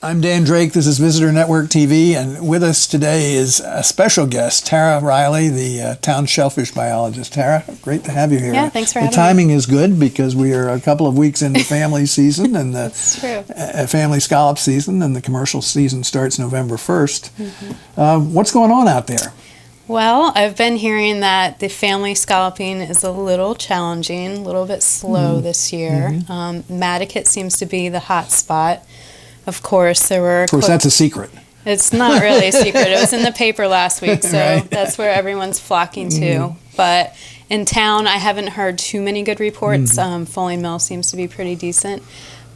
I'm Dan Drake. This is Visitor Network TV, and with us today is a special guest, TaraRiley, the town shellfish biologist. Tara, great to have you here. Yeah, thanks for having me. The timing is good because we are a couple of weeks into family season and the That's true. Family scallop season, and the commercial season starts November 1st. What's going on out there? Well, I've been hearing that the family scalloping is a little challenging, a little bit slow this year. Matticat seems to be the hot spot. Of course, that's a secret. It's not really a secret. It was in the paper last week, so Right. That's where everyone's flocking to. But in town, I haven't heard too many good reports. Foley Mill seems to be pretty decent.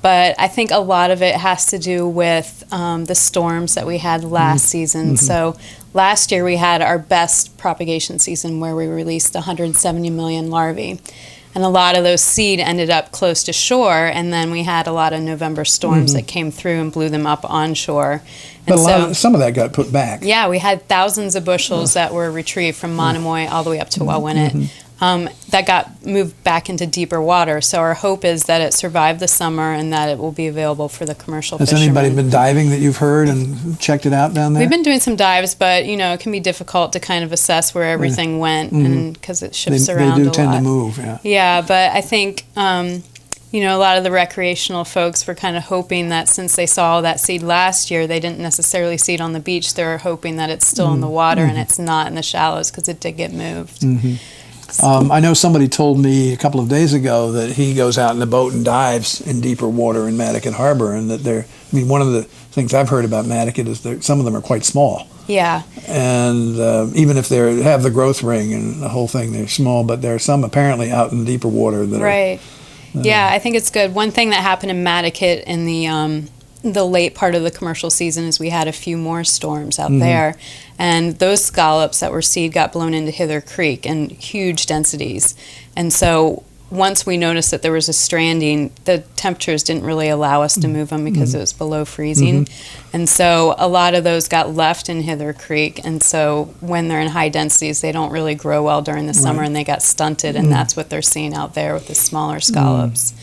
But I think a lot of it has to do with the storms that we had last season. So last year we had our best propagation season where we released 170 million larvae. And a lot of those seed ended up close to shore, and then we had a lot of November storms that came through and blew them up onshore. And But some of that got put back. Yeah, we had thousands of bushels that were retrieved from Monomoy all the way up to Wauwinet. That got moved back into deeper water. So our hope is that it survived the summer and that it will be available for the commercial Has fishermen. anybody been diving that you've heard and checked it out down there? We've been doing some dives, but it can be difficult to kind of assess where everything went, and because it shifts around a lot. They do tend to move, yeah. Yeah, but I think a lot of the recreational folks were kind of hoping that since they saw that seed last year, they didn't necessarily see it on the beach. They were hoping that it's still in the water and it's not in the shallows because it did get moved. I know somebody told me a couple of days ago that he goes out in the boat and dives in deeper water in Matticat Harbor, and that one of the things I've heard about Matticat is that some of them are quite small. Yeah. And even if they have the growth ring and the whole thing, they're small, but there are some apparently out in deeper water that are... Yeah, I think it's good. One thing that happened in Matticat in the late part of the commercial season is we had a few more storms out there, and those scallops that were seed got blown into Hither Creek in huge densities. And so once we noticed that there was a stranding, the temperatures didn't really allow us to move them because it was below freezing. And so a lot of those got left in Hither Creek, and so when they're in high densities, they don't really grow well during the summer, and they got stunted, and that's what they're seeing out there with the smaller scallops.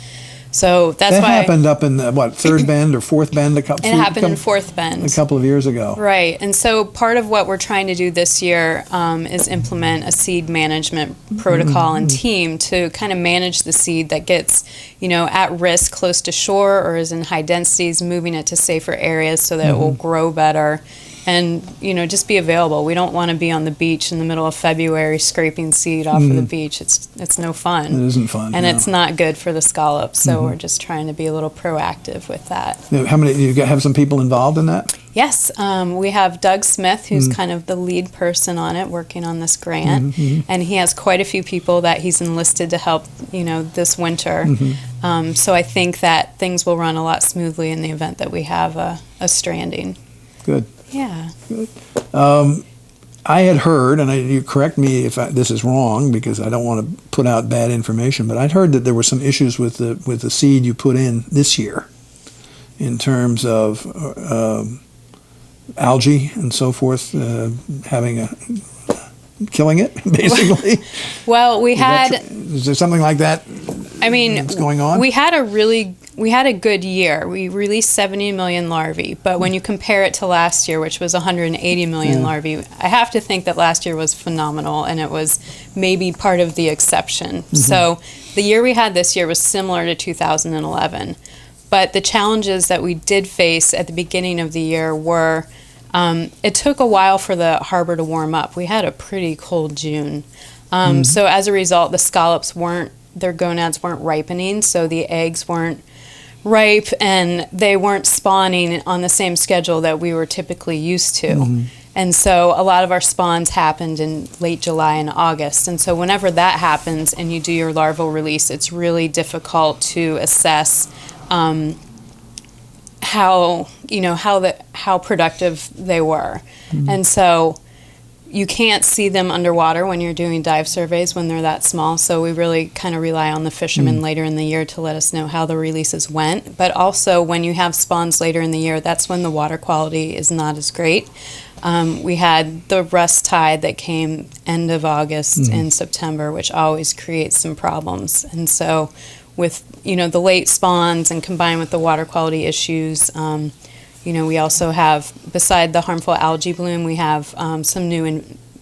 So that's why that happened up in the, third bend or fourth bend? It happened in fourth bend. A couple of years ago. Right. And so part of what we're trying to do this year is implement a seed management protocol and team to kind of manage the seed that gets, at risk close to shore or is in high densities, moving it to safer areas so that it will grow better. And, just be available. We don't want to be on the beach in the middle of February scraping seed off of the beach. It's no fun. It isn't fun. And it's not good for the scallops, so we're just trying to be a little proactive with that. How many, you have some people involved in that? Yes. We have Doug Smith, who's kind of the lead person on it, working on this grant. And he has quite a few people that he's enlisted to help, this winter. So I think that things will run a lot smoothly in the event that we have a stranding. Good. Yeah. Good. I had heard, and you correct me if this is wrong because I don't want to put out bad information, but I'd heard that there were some issues with the seed you put in this year in terms of algae and so forth killing it, basically. Well, is there something like that? That's going on? We had a good year. We released 70 million larvae, but when you compare it to last year, which was 180 million larvae, I have to think that last year was phenomenal, and it was maybe part of the exception. So the year we had this year was similar to 2011, but the challenges that we did face at the beginning of the year were it took a while for the harbor to warm up. We had a pretty cold June. So as a result, the scallops their gonads weren't ripening, so the eggs weren't ripe and they weren't spawning on the same schedule that we were typically used to. And so a lot of our spawns happened in late July and August. And so whenever that happens and you do your larval release, it's really difficult to assess how productive they were. And so you can't see them underwater when you're doing dive surveys when they're that small, so we really kind of rely on the fishermen later in the year to let us know how the releases went. But also when you have spawns later in the year, that's when the water quality is not as great. We had the rust tide that came end of August and September, which always creates some problems. And so with the late spawns and combined with the water quality issues, We also have, beside the harmful algae bloom, we have some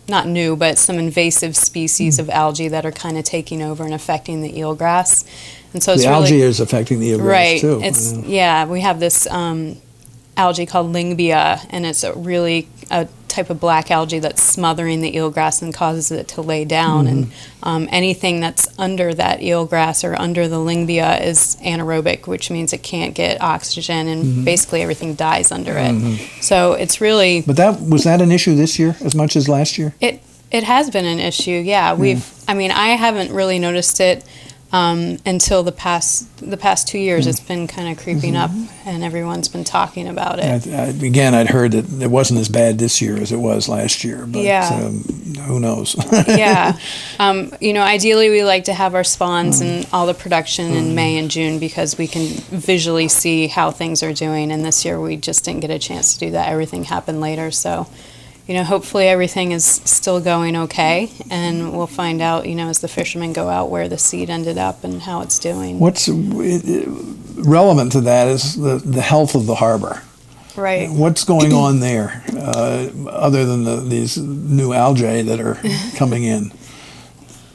not new, but some invasive species of algae that are kind of taking over and affecting the eelgrass. And so it's the really, algae is affecting the eelgrass right, too. We have this algae called Lingbia, and it's a type of black algae that's smothering the eelgrass and causes it to lay down. And anything that's under that eelgrass or under the Lingbia is anaerobic, which means it can't get oxygen, and basically everything dies under it. So it's really. But was that an issue this year as much as last year? It has been an issue. Yeah, I haven't really noticed it until the past 2 years. It's been kind of creeping up, and everyone's been talking about it. Again, I'd heard that it wasn't as bad this year as it was last year, but who knows? Yeah. Ideally we like to have our spawns and all the production in May and June because we can visually see how things are doing, and this year we just didn't get a chance to do that. Everything happened later, so hopefully everything is still going okay, and we'll find out, as the fishermen go out, where the seed ended up and how it's doing. What's relevant to that is the health of the harbor. Right. What's going on there, other than these new algae that are coming in?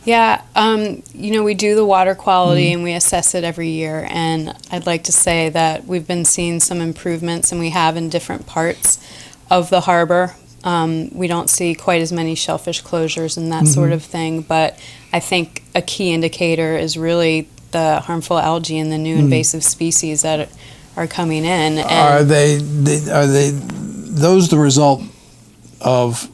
Yeah, we do the water quality and we assess it every year, and I'd like to say that we've been seeing some improvements, and we have in different parts of the harbor. We don't see quite as many shellfish closures and that sort of thing, but I think a key indicator is really the harmful algae and the new invasive species that are coming in. And are those the result of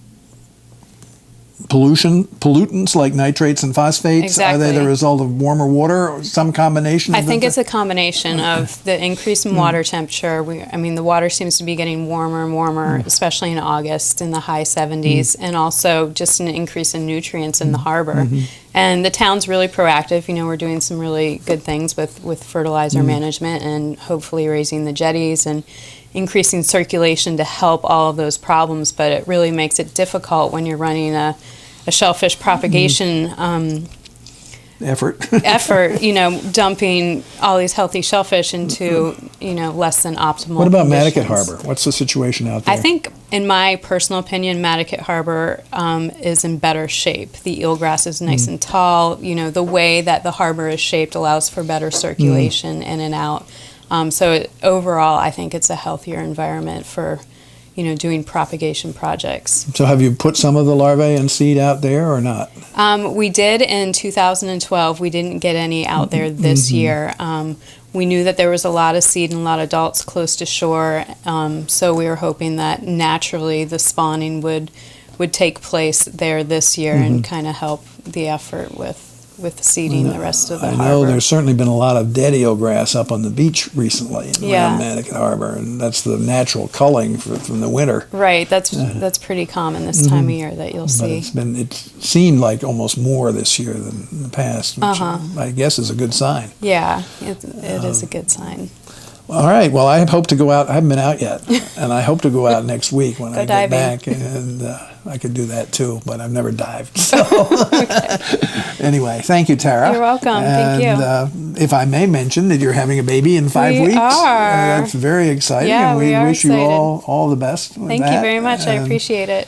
pollutants like nitrates and phosphates? Exactly. Are they the result of warmer water or some combination? I think it's a combination of the increase in water temperature. The water seems to be getting warmer and warmer, especially in August, in the high 70s, and also just an increase in nutrients in the harbor. And the town's really proactive. We're doing some really good things with fertilizer management and hopefully raising the jetties and increasing circulation to help all of those problems, but it really makes it difficult when you're running a shellfish propagation effort, dumping all these healthy shellfish into, less than optimal What about conditions. Mattocket Harbor? What's the situation out there? I think, in my personal opinion, Mattocket Harbor is in better shape. The eelgrass is nice and tall. The way that the harbor is shaped allows for better circulation in and out. Overall, I think it's a healthier environment for, doing propagation projects. So have you put some of the larvae and seed out there or not? We did in 2012. We didn't get any out there this year. We knew that there was a lot of seed and a lot of adults close to shore, so we were hoping that naturally the spawning would take place there this year and kind of help the effort with seeding the rest of the harbor. I know there's certainly been a lot of dead eelgrass up on the beach recently around Mattocket Harbor, and that's the natural culling from the winter. Right, that's pretty common this time of year that you'll see. But it seemed like almost more this year than in the past, which I guess is a good sign. Yeah, it is a good sign. All right, well, I hope to go out. I haven't been out yet, and I hope to go out next week when I get back, and I could do that too, but I've never dived. So. Anyway, thank you, Tara. You're welcome. And, thank you. If I may mention that you're having a baby in 5 weeks. We are. That's very exciting, Yeah, and we are wish excited. you all the best with Thank that. you very much. I And appreciate it.